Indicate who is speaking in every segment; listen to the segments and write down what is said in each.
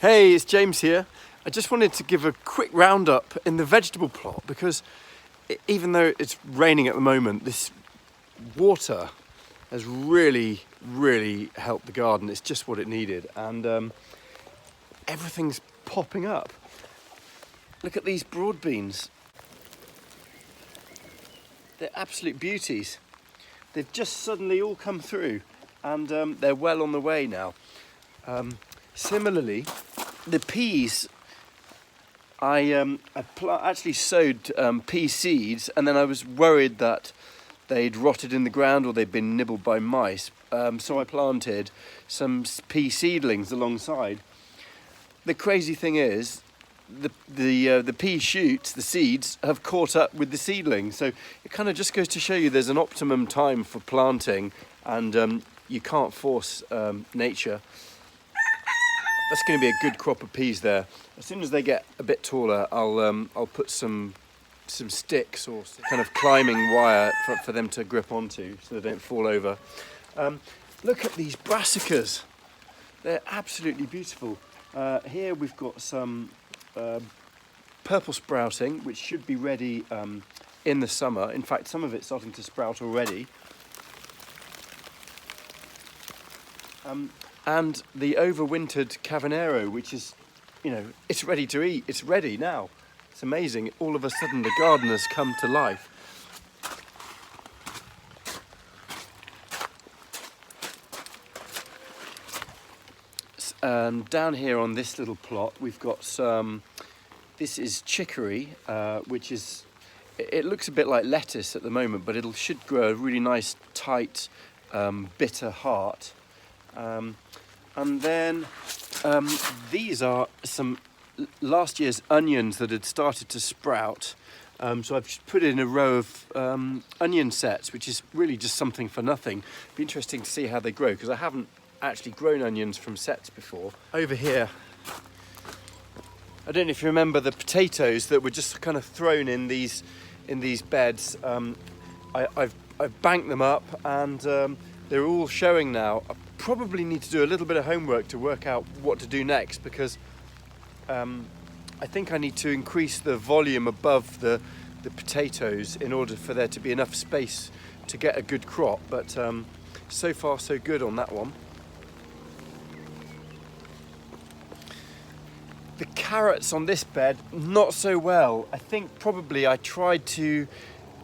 Speaker 1: Hey, it's James here. I just wanted to give a quick roundup in the vegetable plot because even though it's raining at the moment, this water has really helped the garden. It's just what it needed, and everything's popping up. Look at these broad beans. They're absolute beauties. They've just suddenly all come through, and they're well on the way now. Similarly, the peas, I actually sowed pea seeds, and then I was worried that they'd rotted in the ground or they'd been nibbled by mice. So I planted some pea seedlings alongside. The crazy thing is, the pea shoots, the seeds, have caught up with the seedlings. So it kind of just goes to show you there's an optimum time for planting, and you can't force nature. That's going to be a good crop of peas there. As soon as they get a bit taller, I'll put some sticks or kind of climbing wire for them to grip onto so they don't fall over. Look at these brassicas. They're absolutely beautiful. Here we've got some purple sprouting, which should be ready in the summer. In fact, some of it's starting to sprout already. And the overwintered Cavanero, which is, it's ready to eat. It's ready now. It's amazing. All of a sudden, the garden has come to life. And down here on this little plot, we've got some. This is chicory, which is. It looks a bit like lettuce at the moment, but should grow a really nice, tight, bitter heart. And then these are some last year's onions that had started to sprout. So I've just put in a row of onion sets, which is really just something for nothing. It'd be interesting to see how they grow, because I haven't actually grown onions from sets before. Over here, I don't know if you remember the potatoes that were just kind of thrown in these beds. I've banked them up, and they're all showing now. I probably need to do a little bit of homework to work out what to do next, because I think I need to increase the volume above the potatoes in order for there to be enough space to get a good crop. But so far so good on that one. The carrots on this bed, not so well. I think probably I tried to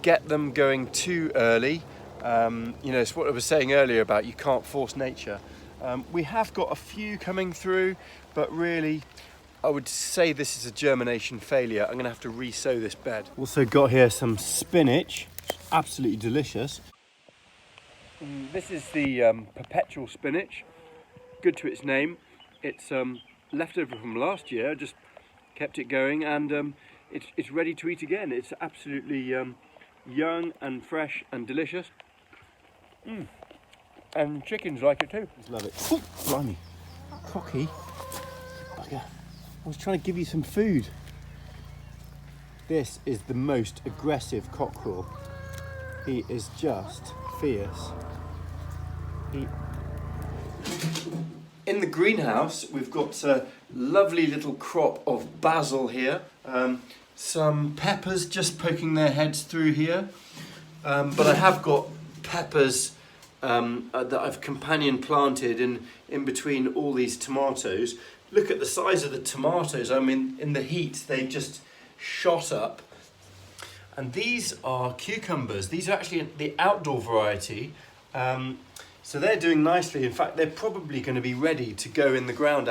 Speaker 1: get them going too early. It's what I was saying earlier about you can't force nature. We have got a few coming through, but really I would say this is a germination failure. I'm going to have to re-sow this bed. Also got here some spinach, absolutely delicious. This is the perpetual spinach, good to its name. It's leftover from last year, just kept it going, and it's ready to eat again. It's absolutely young and fresh and delicious. And chickens like it too. Just love it. Ooh, blimey. Cocky. Bugger. I was trying to give you some food. This is the most aggressive cockerel. He is just fierce. In the greenhouse, we've got a lovely little crop of basil here. Some peppers just poking their heads through here. But I have got peppers that I've companion planted in between all these tomatoes. Look at the size of the tomatoes. I mean, in the heat, they've just shot up. And these are cucumbers. These are actually the outdoor variety. So they're doing nicely. In fact, they're probably going to be ready to go in the ground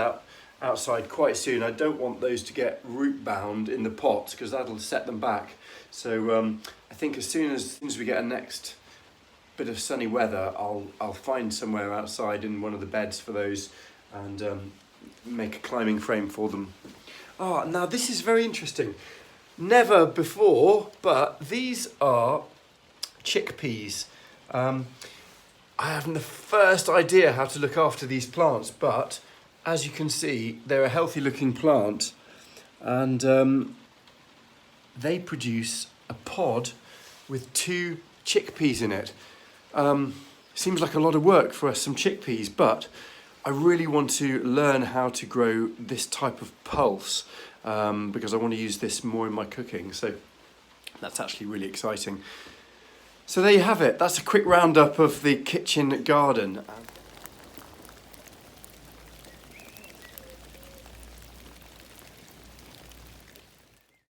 Speaker 1: outside quite soon. I don't want those to get root bound in the pots, because that'll set them back. So I think as soon as we get a next bit of sunny weather, I'll find somewhere outside in one of the beds for those, and make a climbing frame for them. Now this is very interesting. Never before, but these are chickpeas. I haven't the first idea how to look after these plants, but as you can see, they're a healthy looking plant, and they produce a pod with 2 chickpeas in it. Seems like a lot of work for some chickpeas, but I really want to learn how to grow this type of pulse because I want to use this more in my cooking. So that's actually really exciting. So there you have it. That's a quick roundup of the kitchen garden.